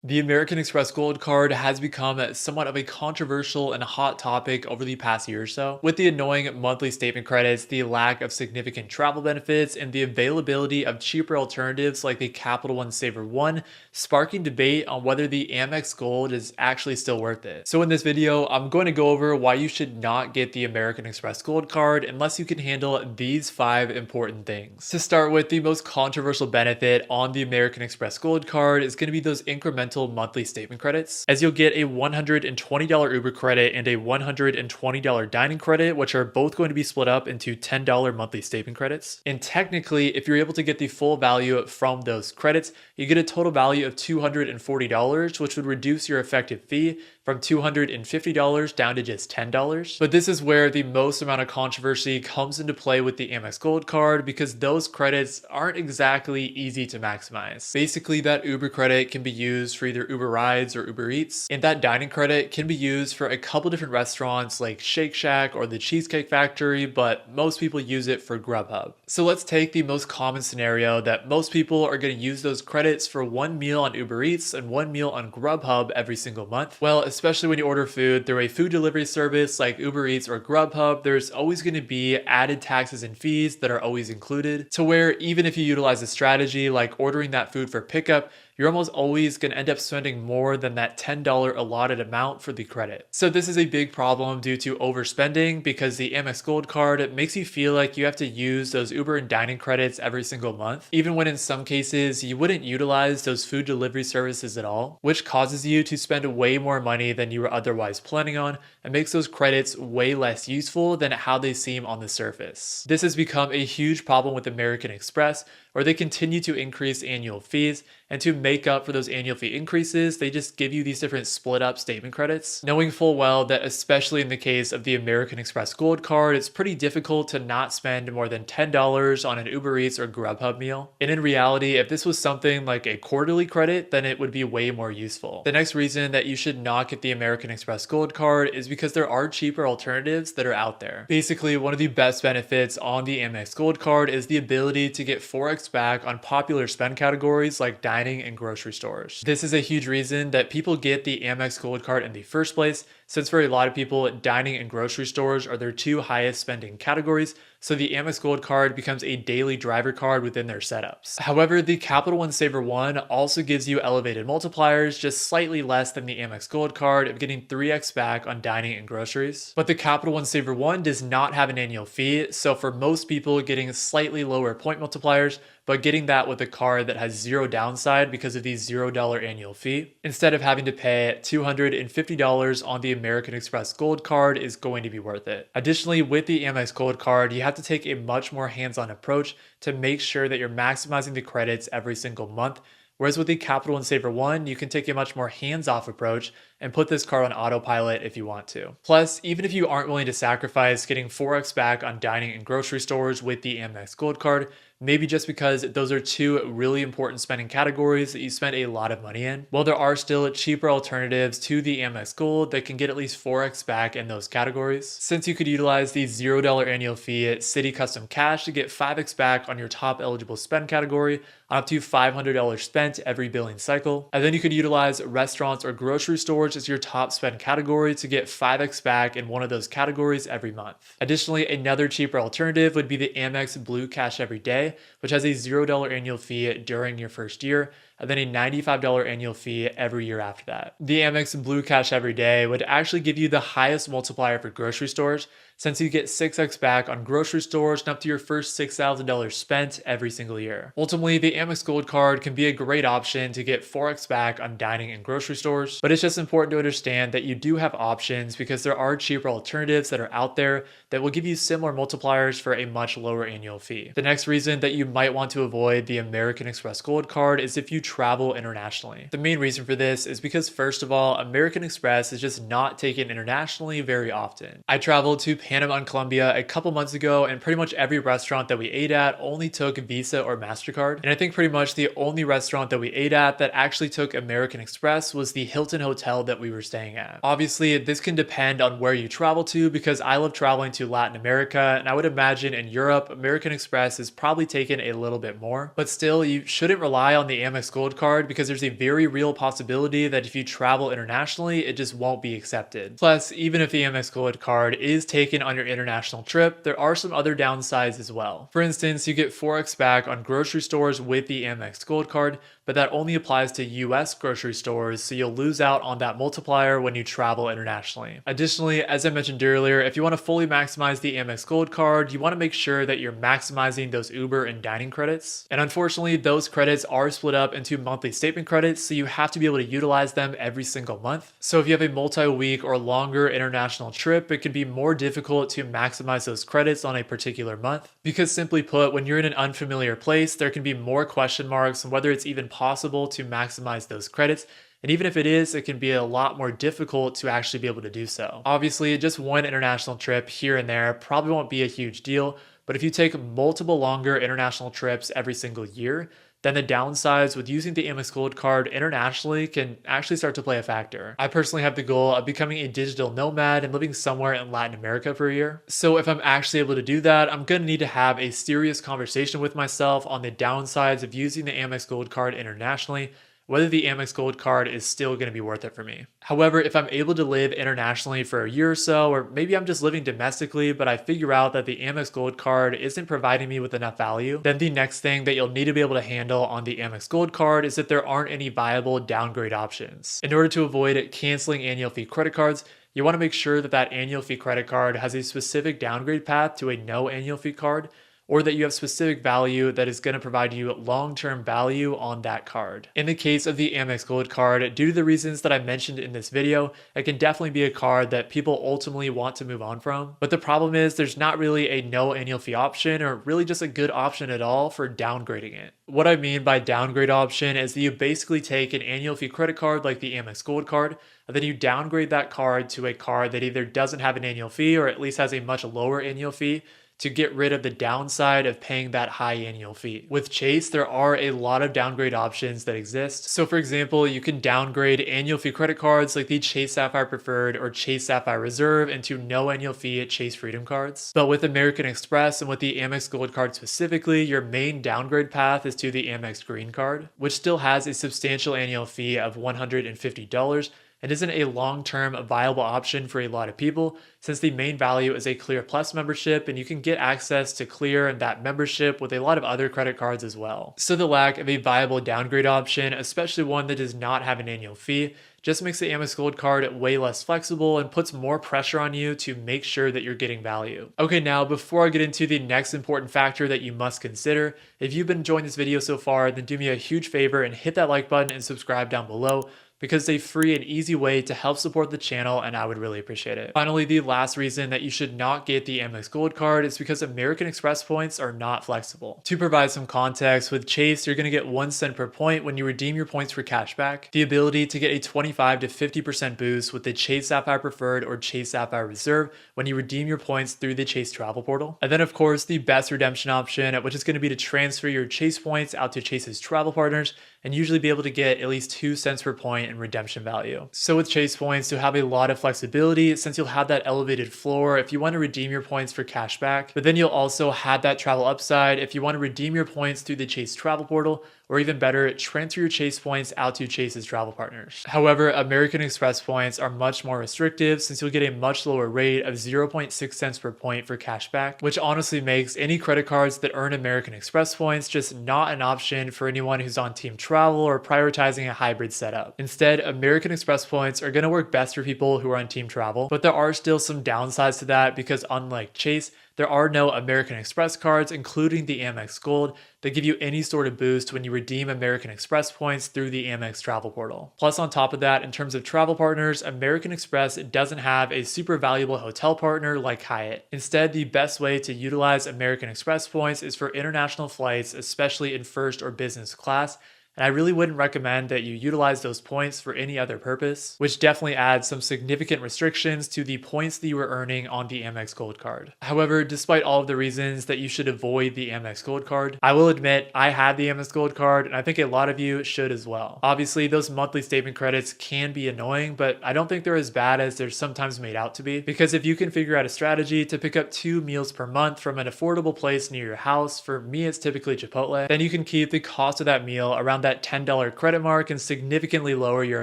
The American Express Gold Card has become somewhat of a controversial and hot topic over the past year or so, with the annoying monthly statement credits, the lack of significant travel benefits, and the availability of cheaper alternatives like the Capital One Savor One, sparking debate on whether the Amex Gold is actually still worth it. So in this video, I'm going to go over why you should not get the American Express Gold Card unless you can handle these 5 important things. To start with, the most controversial benefit on the American Express Gold Card is going to be those incremental monthly statement credits, as you'll get a $120 Uber credit and a $120 dining credit, which are both going to be split up into $10 monthly statement credits. And technically, if you're able to get the full value from those credits, you get a total value of $240, which would reduce your effective fee from $250 down to just $10. But this is where the most amount of controversy comes into play with the Amex Gold Card, because those credits aren't exactly easy to maximize. Basically, that Uber credit can be used for either Uber Rides or Uber Eats, and that dining credit can be used for a couple different restaurants like Shake Shack or the Cheesecake Factory, but most people use it for Grubhub. So let's take the most common scenario that most people are going to use those credits for one meal on Uber Eats and one meal on Grubhub every single month. Well, especially when you order food through a food delivery service like Uber Eats or Grubhub, there's always going to be added taxes and fees that are always included, to where even if you utilize a strategy like ordering that food for pickup, you're almost always going to end up spending more than that $10 allotted amount for the credit. So this is a big problem due to overspending, because the Amex Gold Card makes you feel like you have to use those Uber and dining credits every single month, even when in some cases you wouldn't utilize those food delivery services at all, which causes you to spend way more money than you were otherwise planning on, and makes those credits way less useful than how they seem on the surface. This has become a huge problem with American Express, where they continue to increase annual fees, and to make up for those annual fee increases, they just give you these different split up statement credits, knowing full well that especially in the case of the American Express Gold Card, it's pretty difficult to not spend more than $10 on an Uber Eats or Grubhub meal. And in reality, if this was something like a quarterly credit, then it would be way more useful. The next reason that you should not get the American Express Gold Card is because there are cheaper alternatives that are out there. Basically, one of the best benefits on the Amex Gold Card is the ability to get Forex back on popular spend categories like dining and grocery stores. This is a huge reason that people get the Amex Gold Card in the first place, since for a lot of people, dining and grocery stores are their 2 highest spending categories, so the Amex Gold Card becomes a daily driver card within their setups. However, the Capital One Savor One also gives you elevated multipliers, just slightly less than the Amex Gold Card, of getting 3x back on dining and groceries. But the Capital One Savor One does not have an annual fee, so for most people, getting slightly lower point multipliers, but getting that with a card that has zero downside because of the $0 annual fee, instead of having to pay $250 on the American Express Gold Card, is going to be worth it. Additionally, with the Amex Gold Card, you have to take a much more hands-on approach to make sure that you're maximizing the credits every single month. Whereas with the Capital One Savor One, you can take a much more hands-off approach and put this card on autopilot if you want to. Plus, even if you aren't willing to sacrifice getting 4x back on dining and grocery stores with the Amex Gold Card, maybe just because those are 2 really important spending categories that you spend a lot of money in, well, there are still cheaper alternatives to the Amex Gold that can get at least 4x back in those categories. Since you could utilize the $0 annual fee at City Custom Cash to get 5x back on your top eligible spend category on up to $500 spent every billing cycle. And then you could utilize restaurants or grocery stores as your top spend category to get 5x back in one of those categories every month. Additionally, another cheaper alternative would be the Amex Blue Cash Everyday, which has a $0 annual fee during your first year, and then a $95 annual fee every year after that. The Amex Blue Cash Everyday would actually give you the highest multiplier for grocery stores, since you get 6x back on grocery stores and up to your first $6,000 spent every single year. Ultimately, the Amex Gold Card can be a great option to get 4x back on dining and grocery stores, but it's just important to understand that you do have options, because there are cheaper alternatives that are out there that will give you similar multipliers for a much lower annual fee. The next reason that you might want to avoid the American Express Gold Card is if you travel internationally. The main reason for this is because, first of all, American Express is just not taken internationally very often. I traveled to Panama and Colombia a couple months ago, and pretty much every restaurant that we ate at only took Visa or MasterCard. And I think pretty much the only restaurant that we ate at that actually took American Express was the Hilton Hotel that we were staying at. Obviously, this can depend on where you travel to, because I love traveling to Latin America, and I would imagine in Europe, American Express is probably taken a little bit more. But still, you shouldn't rely on the Amex Gold Card, because there's a very real possibility that if you travel internationally, it just won't be accepted. Plus, even if the Amex Gold Card is taken on your international trip, there are some other downsides as well. For instance, you get 4x back on grocery stores with the Amex Gold Card, but that only applies to US grocery stores, so you'll lose out on that multiplier when you travel internationally. Additionally, as I mentioned earlier, if you want to fully maximize the Amex Gold Card, you want to make sure that you're maximizing those Uber and dining credits. And unfortunately, those credits are split up into monthly statement credits, so you have to be able to utilize them every single month. So if you have a multi-week or longer international trip, it can be more difficult to maximize those credits on a particular month. Because simply put, when you're in an unfamiliar place, there can be more question marks on whether it's even possible to maximize those credits. And even if it is, it can be a lot more difficult to actually be able to do so. Obviously, just one international trip here and there probably won't be a huge deal, but if you take multiple longer international trips every single year, then the downsides with using the Amex Gold Card internationally can actually start to play a factor. I personally have the goal of becoming a digital nomad and living somewhere in Latin America for a year. So if I'm actually able to do that, I'm gonna need to have a serious conversation with myself on the downsides of using the Amex Gold Card internationally, whether the Amex Gold Card is still going to be worth it for me. However, if I'm able to live internationally for a year or so, or maybe I'm just living domestically, but I figure out that the Amex Gold Card isn't providing me with enough value, then the next thing that you'll need to be able to handle on the Amex Gold Card is that there aren't any viable downgrade options. In order to avoid canceling annual fee credit cards, you want to make sure that that annual fee credit card has a specific downgrade path to a no annual fee card, or that you have specific value that is going to provide you long-term value on that card. In the case of the Amex Gold Card, due to the reasons that I mentioned in this video, it can definitely be a card that people ultimately want to move on from. But the problem is there's not really a no annual fee option, or really just a good option at all for downgrading it. What I mean by downgrade option is that you basically take an annual fee credit card like the Amex Gold Card, and then you downgrade that card to a card that either doesn't have an annual fee or at least has a much lower annual fee, to get rid of the downside of paying that high annual fee. With Chase, there are a lot of downgrade options that exist. So for example, you can downgrade annual fee credit cards like the Chase Sapphire Preferred or Chase Sapphire Reserve into no annual fee Chase Freedom cards. But with American Express and with the Amex Gold Card specifically, your main downgrade path is to the Amex Green Card, which still has a substantial annual fee of $150, and isn't a long-term viable option for a lot of people, since the main value is a Clear Plus membership, and you can get access to Clear and that membership with a lot of other credit cards as well. So the lack of a viable downgrade option, especially one that does not have an annual fee, just makes the Amex Gold Card way less flexible and puts more pressure on you to make sure that you're getting value. Okay, now before I get into the next important factor that you must consider, if you've been enjoying this video so far, then do me a huge favor and hit that like button and subscribe down below, because it's a free and easy way to help support the channel, and I would really appreciate it. Finally, the last reason that you should not get the Amex Gold Card is because American Express points are not flexible. To provide some context, with Chase, you're gonna get 1 cent per point when you redeem your points for cashback, the ability to get a 25 to 50% boost with the Chase Sapphire Preferred or Chase Sapphire Reserve when you redeem your points through the Chase Travel Portal. And then of course, the best redemption option, which is gonna be to transfer your Chase points out to Chase's travel partners, and usually be able to get at least 2 cents per point in redemption value. So with Chase points, you'll have a lot of flexibility since you'll have that elevated floor if you want to redeem your points for cash back, but then you'll also have that travel upside if you want to redeem your points through the Chase Travel Portal, or even better, transfer your Chase points out to Chase's travel partners. However, American Express points are much more restrictive since you'll get a much lower rate of 0.6 cents per point for cash back, which honestly makes any credit cards that earn American Express points just not an option for anyone who's on team travel or prioritizing a hybrid setup. Instead, American Express points are going to work best for people who are on team travel, but there are still some downsides to that because unlike Chase, there are no American Express cards, including the Amex Gold, that give you any sort of boost when you redeem American Express points through the Amex Travel Portal. Plus, on top of that, in terms of travel partners, American Express doesn't have a super valuable hotel partner like Hyatt. Instead, the best way to utilize American Express points is for international flights, especially in first or business class, And I really wouldn't recommend that you utilize those points for any other purpose, which definitely adds some significant restrictions to the points that you are earning on the Amex Gold Card. However, despite all of the reasons that you should avoid the Amex Gold Card, I will admit I had the Amex Gold Card and I think a lot of you should as well. Obviously, those monthly statement credits can be annoying, but I don't think they're as bad as they're sometimes made out to be, because if you can figure out a strategy to pick up 2 meals per month from an affordable place near your house, for me it's typically Chipotle, then you can keep the cost of that meal around that $10 credit mark and significantly lower your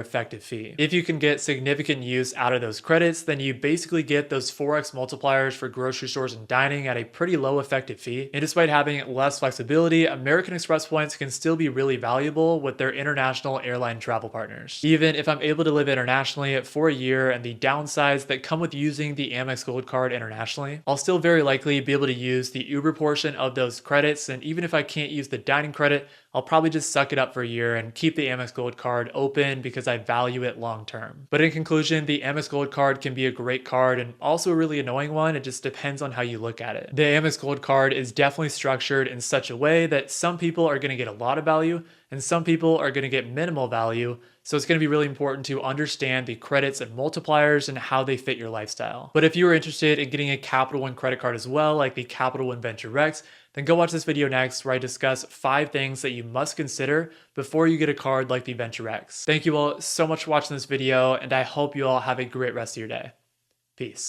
effective fee. If you can get significant use out of those credits, then you basically get those 4x multipliers for grocery stores and dining at a pretty low effective fee. And despite having less flexibility, American Express points can still be really valuable with their international airline travel partners. Even if I'm able to live internationally for a year and the downsides that come with using the Amex Gold Card internationally, I'll still very likely be able to use the Uber portion of those credits. And even if I can't use the dining credit, I'll probably just suck it up for a year and keep the Amex Gold Card open because I value it long term. But in conclusion, the Amex Gold Card can be a great card and also a really annoying one. It just depends on how you look at it. The Amex Gold Card is definitely structured in such a way that some people are going to get a lot of value and some people are going to get minimal value. So it's going to be really important to understand the credits and multipliers and how they fit your lifestyle. But if you are interested in getting a Capital One credit card as well, like the Capital One Venture X, then go watch this video next where I discuss 5 things that you must consider before you get a card like the Venture X. Thank you all so much for watching this video, and I hope you all have a great rest of your day. Peace.